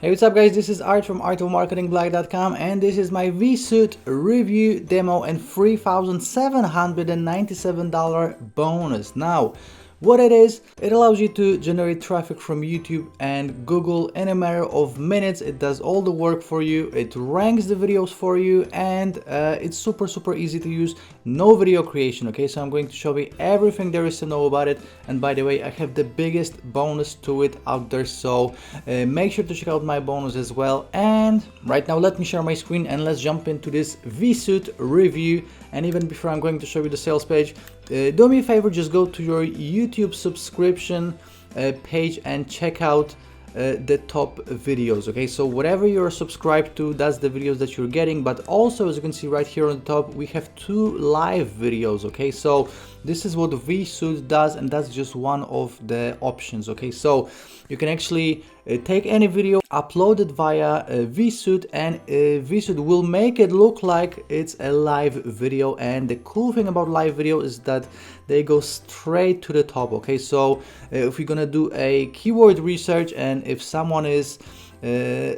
Hey, what's up guys, this is Art from artofmarketingblog.com and this is my vSuite review demo and $3,797 bonus. Now, what it is, it allows you to generate traffic from YouTube and Google in a matter of minutes. It does all the work for you, it ranks the videos for you, and it's super easy to use. No video creation, okay? So I'm going to show you everything there is to know about it. And by the way, I have the biggest bonus to it out there, so make sure to check out my bonus as well. And right now, let me share my screen and let's jump into this vSuite review. And even before I'm going to show you the sales page, do me a favor, just go to your YouTube subscription page and check out the top videos. Okay, so whatever you're subscribed to, that's the videos that you're getting. But also, as you can see right here on the top, we have 2 live videos. Okay, so this is what vSuite does, and that's just one of the options. Okay, so you can actually take any video, upload it via vSuite, and vSuite will make it look like it's a live video. And the cool thing about live video is that they go straight to the top. Okay, so if you're gonna do a keyword research, and if someone is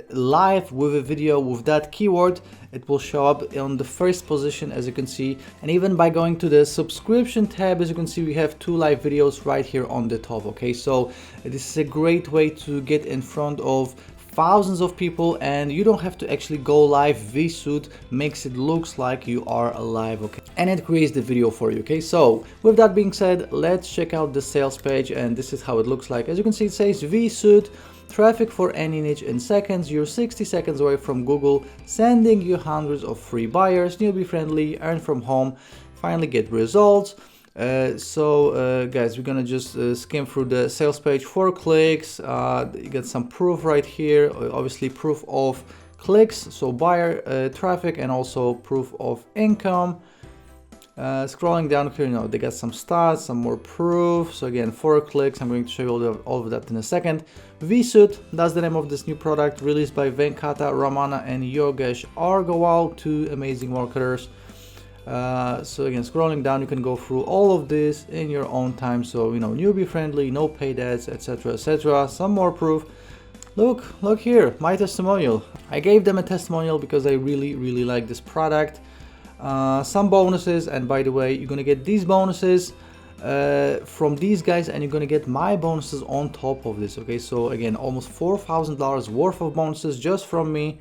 live with a video with that keyword, it will show up on the first position, as you can see. And even by going to the subscription tab, as you can see, we have 2 live videos right here on the top. Okay, so this is a great way to get in front of thousands of people, and you don't have to actually go live. vSuite makes it looks like you are alive, okay, and it creates the video for you. Okay, so with that being said, let's check out the sales page, and this is how it looks like. As you can see, it says vSuite traffic for any niche in seconds. You're 60 seconds away from Google, sending you hundreds of free buyers, newbie friendly, earn from home, finally get results. Guys, we're gonna just skim through the sales page. 4 clicks, you get some proof right here, obviously proof of clicks, so buyer traffic, and also proof of income. Scrolling down here, they got some stats, some more proof. So again, 4 clicks. I'm going to show you all of that in a second. vSuite, that's the name of this new product, released by Venkata, Ramana, and Yogesh Agarwal, 2 amazing marketers. So again, scrolling down, you can go through all of this in your own time. So, newbie friendly, no paid ads, etc, etc. Some more proof. Look here, my testimonial. I gave them a testimonial because I really like this product. Some bonuses, and by the way, you're gonna get these bonuses from these guys, and you're gonna get my bonuses on top of this. Okay, so again, almost $4,000 worth of bonuses just from me.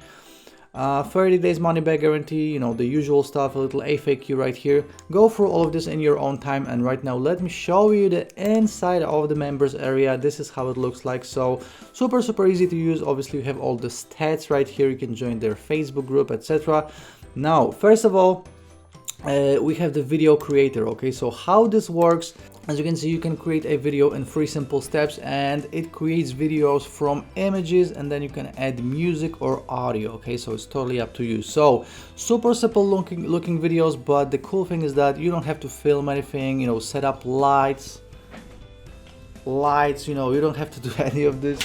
30 days money back guarantee, the usual stuff, a little FAQ right here. Go through all of this in your own time, and right now let me show you the inside of the members area. This is how it looks like. So super easy to use. Obviously, you have all the stats right here. You can join their Facebook group, etc. Now, first of all, we have the video creator. Okay, so how this works, as you can see, you can create a video in 3 simple steps, and it creates videos from images, and then you can add music or audio. Okay, so it's totally up to you. So super simple looking videos, but the cool thing is that you don't have to film anything, set up lights, you don't have to do any of this.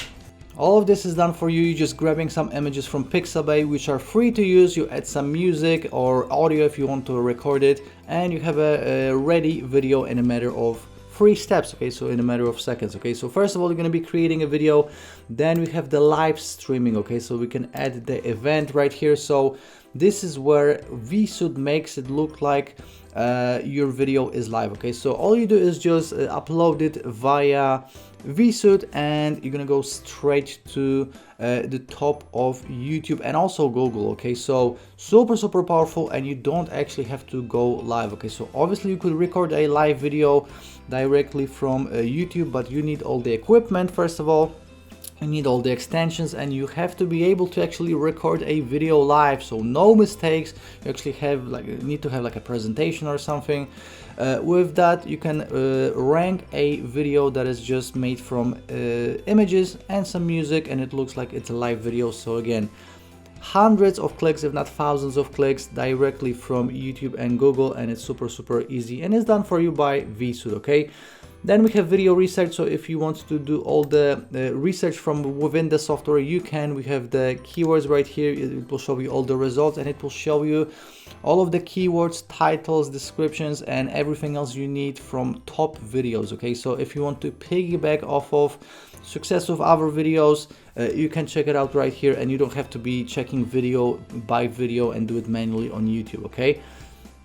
All of this is done for you. You're just grabbing some images from Pixabay, which are free to use. You add some music or audio if you want to record it, and you have a ready video in a matter of 3 steps. Okay, so in a matter of seconds. Okay, so first of all, you're going to be creating a video. Then we have the live streaming. Okay, so we can add the event right here. So this is where vSuite makes it look like your video is live. Okay, so all you do is just upload it via vSuite, and you're gonna go straight to the top of YouTube and also Google. Okay, so super powerful, and you don't actually have to go live. Okay, so obviously you could record a live video directly from YouTube, but you need all the equipment. First of all, you need all the extensions, and you have to be able to actually record a video live, so no mistakes. You actually need to have a presentation or something. With that, you can rank a video that is just made from images and some music, and it looks like it's a live video. So again, hundreds of clicks, if not thousands of clicks, directly from YouTube and Google, and it's super easy, and it's done for you by vSuite. Okay, then we have video research. So if you want to do all the research from within the software, you can. We have the keywords right here. It will show you all the results, and it will show you all of the keywords, titles, descriptions, and everything else you need from top videos. Okay, so if you want to piggyback off of success of other videos, you can check it out right here, and you don't have to be checking video by video and do it manually on YouTube, okay?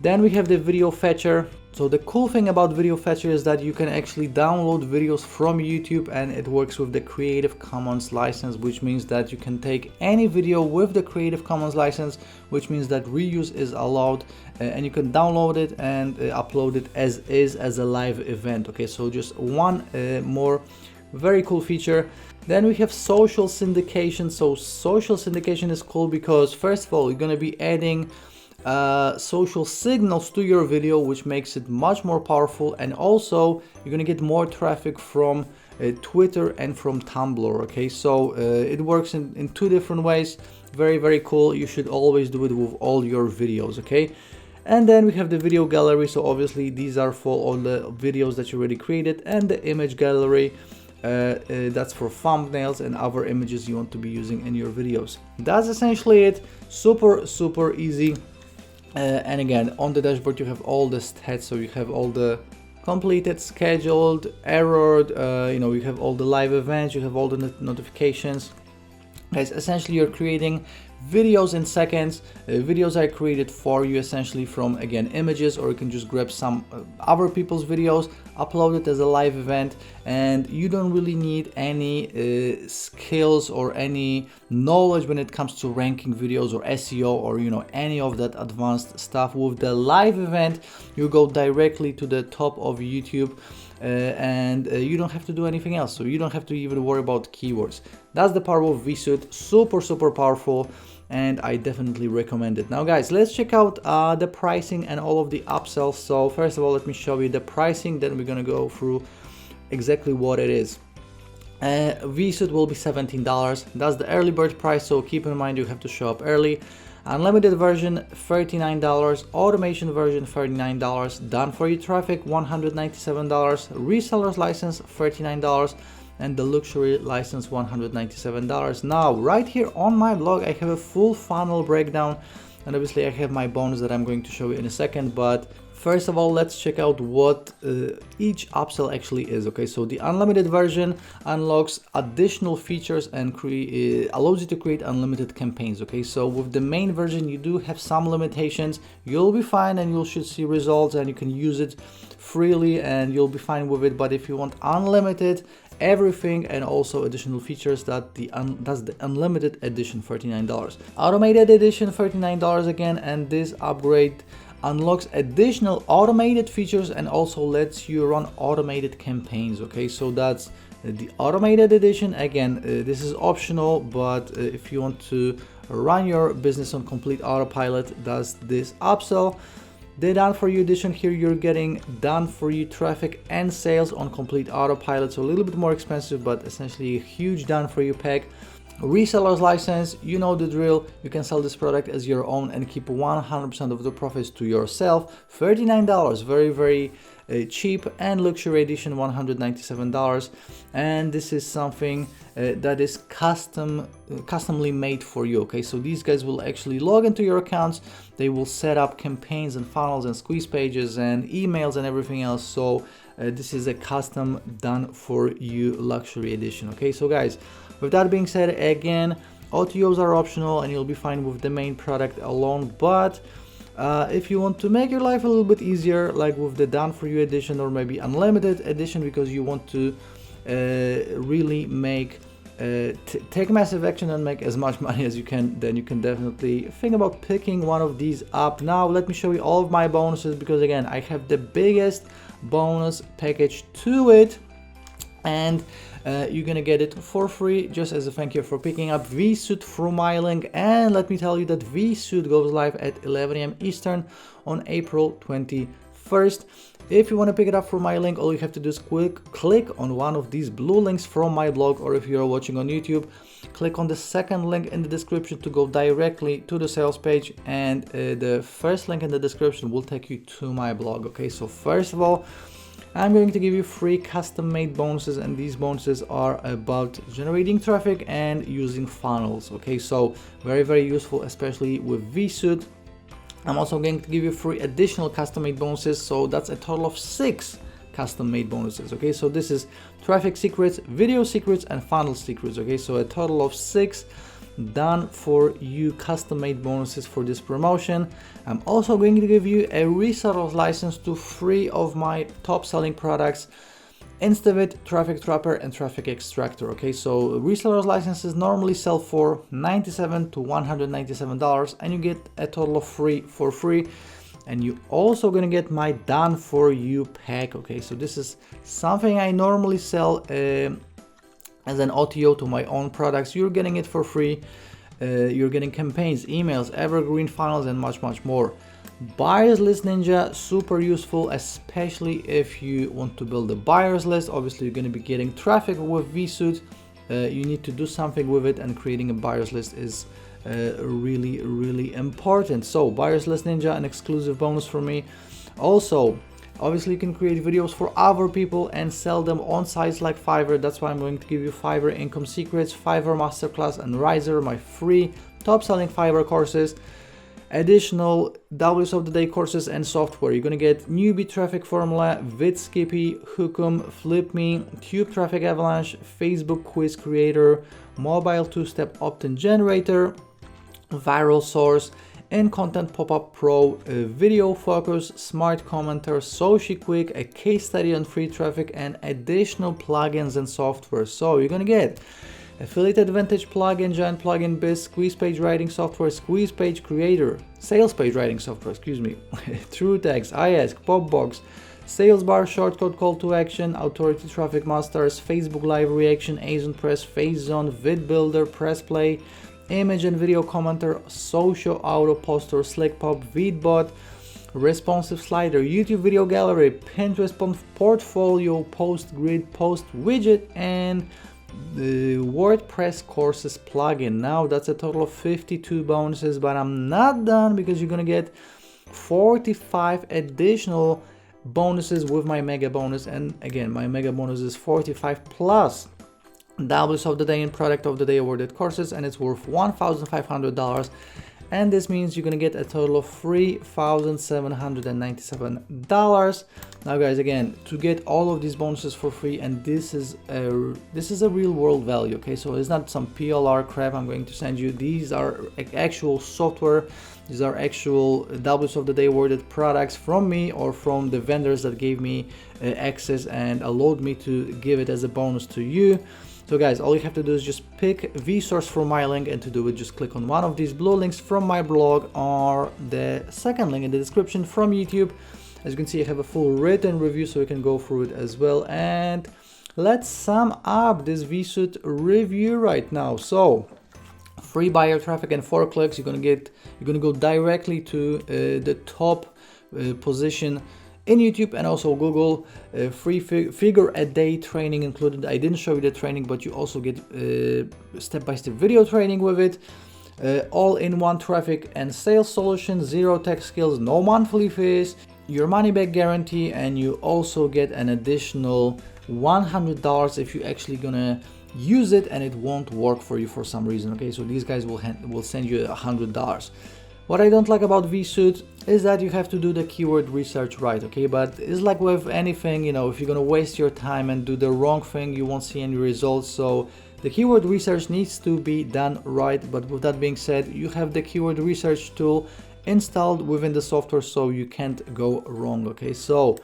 Then we have the video fetcher. So the cool thing about video fetcher is that you can actually download videos from YouTube, and it works with the Creative Commons license, which means that you can take any video with the Creative Commons license, which means that reuse is allowed, and you can download it and upload it as is, as a live event, okay? So just one more very cool feature. Then we have social syndication. So social syndication is cool because first of all, you're going to be adding social signals to your video, which makes it much more powerful, and also you're gonna get more traffic from Twitter and from Tumblr, okay? So it works in two different ways. Very cool. You should always do it with all your videos, okay? And then we have the video gallery. So obviously these are for all the videos that you already created, and the image gallery, that's for thumbnails and other images you want to be using in your videos. That's essentially it. Super easy. And again, on the dashboard you have all the stats, so you have all the completed, scheduled, errored, you have all the live events, you have all the notifications. Guys, essentially you're creating videos in seconds. Videos are created for you essentially from, again, images, or you can just grab some other people's videos, upload it as a live event, and you don't really need any skills or any knowledge when it comes to ranking videos or SEO or any of that advanced stuff. With the live event you go directly to the top of YouTube, and you don't have to do anything else, so you don't have to even worry about keywords. That's the power of vSuite. Super powerful, and I definitely recommend it. Now guys, let's check out the pricing and all of the upsells. So first of all, let me show you the pricing, then we're gonna go through exactly what it is. vSuite will be $17. That's the early bird price, so keep in mind you have to show up early. Unlimited version $39, automation version $39, done for you traffic $197, resellers license $39, and the luxury license $197. Now right here on my blog I have a full funnel breakdown, and obviously I have my bonus that I'm going to show you in a second, but first of all, let's check out what each upsell actually is. Okay, so the unlimited version unlocks additional features and allows you to create unlimited campaigns. Okay, so with the main version you do have some limitations. You'll be fine, and you should see results, and you can use it freely and you'll be fine with it. But if you want unlimited everything and also additional features, that's the unlimited edition, $39. Automated edition $39 again, and this upgrade unlocks additional automated features and also lets you run automated campaigns. Okay, so that's the automated edition. Again, this is optional, but if you want to run your business on complete autopilot, that's this upsell. The done for you edition, here you're getting done for you traffic and sales on complete autopilot, so a little bit more expensive, but essentially a huge done for you pack. Resellers license, you know the drill. You can sell this product as your own and keep 100% of the profits to yourself. $39, very cheap. And luxury edition $197, and this is something that is customly made for you. Okay, so these guys will actually log into your accounts, they will set up campaigns and funnels and squeeze pages and emails and everything else. So this is a custom done for you luxury edition. Okay, so guys, with that being said, again, OTOs are optional and you'll be fine with the main product alone. But if you want to make your life a little bit easier, like with the done for you edition or maybe unlimited edition, because you want to really make take massive action and make as much money as you can, then you can definitely think about picking one of these up. Now let me show you all of my bonuses, because again, I have the biggest bonus package to it, and you're gonna get it for free just as a thank you for picking up vSuite through my link. And let me tell you that vSuite goes live at 11 AM Eastern on April 21st. If you want to pick it up from my link, all you have to do is click on one of these blue links from my blog, or if you're watching on YouTube, click on the second link in the description to go directly to the sales page, and the first link in the description will take you to my blog. Okay, so first of all, I'm going to give you free custom-made bonuses, and these bonuses are about generating traffic and using funnels. Okay, so very useful, especially with vSuite. I'm also going to give you free additional custom-made bonuses, so that's a total of 6 custom made bonuses. Okay, so this is traffic secrets, video secrets, and funnel secrets. Okay, so a total of 6 done for you custom made bonuses for this promotion. I'm also going to give you a reseller's license to 3 of my top selling products: Instavit, Traffic Trapper, and Traffic Extractor. Okay, so resellers licenses normally sell for $97 to $197, and you get a total of 3 for free. And you also gonna get my done for you pack. Okay, so this is something I normally sell as an OTO to my own products. You're getting it for free. You're getting campaigns, emails, evergreen funnels, and much more. Buyers list ninja, super useful, especially if you want to build a buyers list. Obviously you're going to be getting traffic with vSuite. You need to do something with it, and creating a buyers list is really important. So buyers list ninja, an exclusive bonus for me. Also, obviously you can create videos for other people and sell them on sites like Fiverr. That's why I'm going to give you Fiverr income secrets, Fiverr masterclass, and Riser, my free top selling Fiverr courses. Additional W's of the day courses and software. You're gonna get newbie traffic formula, Skippy, Hookum, FlipMe, Tube traffic avalanche, Facebook quiz creator, mobile 2-step opt-in generator, viral source, and content pop-up pro, video focus, smart commenter, social quick, a case study on free traffic, and additional plugins and software. So you're gonna get Affiliate Advantage plugin, Giant Plugin Biz, Squeeze Page Writing Software, Squeeze Page Creator, Sales Page Writing Software, TrueText, iAsk, Popbox, Sales Bar, Shortcode Call to Action, Authority Traffic Masters, Facebook Live Reaction, Azon Press, FaceZone, Vid Builder, Press Play, Image and Video Commenter, Social Auto Poster, SlickPop, VidBot, Responsive Slider, YouTube Video Gallery, Pinterest Portfolio, Post Grid, Post Widget, and the WordPress courses plugin. Now that's a total of 52 bonuses, but I'm not done, because you're gonna get 45 additional bonuses with my mega bonus. And again, my mega bonus is 45 plus W's of the day and product of the day awarded courses, and it's worth $1,500. And this means you're gonna get a total of $3,797. Now guys, again, to get all of these bonuses for free, and this is a real world value. Okay, so it's not some PLR crap I'm going to send you. These are actual software. These are actual W's of the day awarded products from me, or from the vendors that gave me access and allowed me to give it as a bonus to you. So guys, all you have to do is just pick vSource from my link, and to do it, just click on one of these blue links from my blog, or the second link in the description from YouTube. As you can see, I have a full written review, so you can go through it as well. And let's sum up this vSuite review right now. So, free buyer traffic and 4 clicks. You're gonna go directly to the top position in YouTube and also Google. Free figure a day training included. I didn't show you the training, but you also get step-by-step video training with it. All-in-one traffic and sales solution, 0 tech skills, no monthly fees, your money back guarantee, and you also get an additional $100 if you actually gonna use it and it won't work for you for some reason. Okay, so these guys will send you $100. What I don't like about vSuite is that you have to do the keyword research right, okay? But it's like with anything, you know, if you're gonna waste your time and do the wrong thing, you won't see any results. So the keyword research needs to be done right. But with that being said, you have the keyword research tool installed within the software, so you can't go wrong, okay? So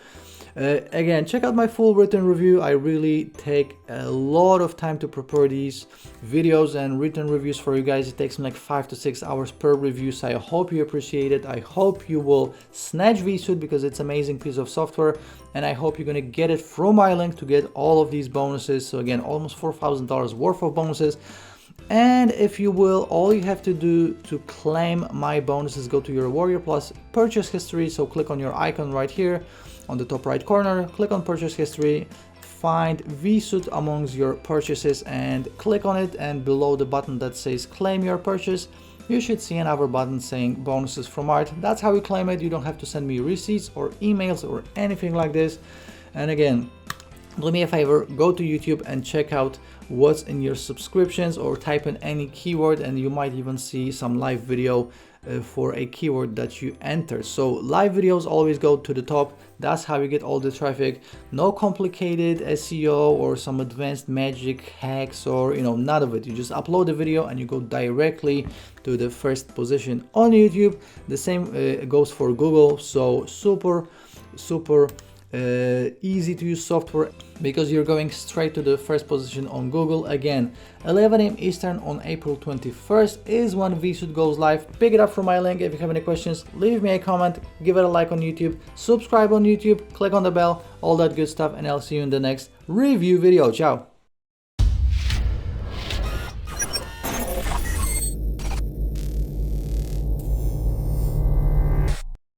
again, check out my full written review. I really take a lot of time to prepare these videos and written reviews for you guys. It takes me like 5 to 6 hours per review, so I hope you appreciate it. I hope you will snatch vSuite, because it's an amazing piece of software, and I hope you're gonna get it from my link to get all of these bonuses. So again, almost $4,000 worth of bonuses. And if you will, all you have to do to claim my bonuses, go to your Warrior Plus purchase history. So click on your icon right here on the top right corner, click on purchase history, find vSuite amongst your purchases and click on it, and below the button that says claim your purchase, you should see another button saying bonuses from Art. That's how you claim it. You don't have to send me receipts or emails or anything like this. And again, do me a favor, go to YouTube and check out what's in your subscriptions, or type in any keyword and you might even see some live video for a keyword that you enter. So live videos always go to the top. That's how you get all the traffic. No complicated SEO or some advanced magic hacks, or none of it. You just upload the video and you go directly to the first position on YouTube. The same goes for Google. So super easy to use software, because you're going straight to the first position on Google. Again, 11 a.m. Eastern on April 21st is when vSuite goes live. Pick it up from my link. If you have any questions, leave me a comment, give it a like on YouTube, subscribe on YouTube, click on the bell, all that good stuff, and I'll see you in the next review video. Ciao.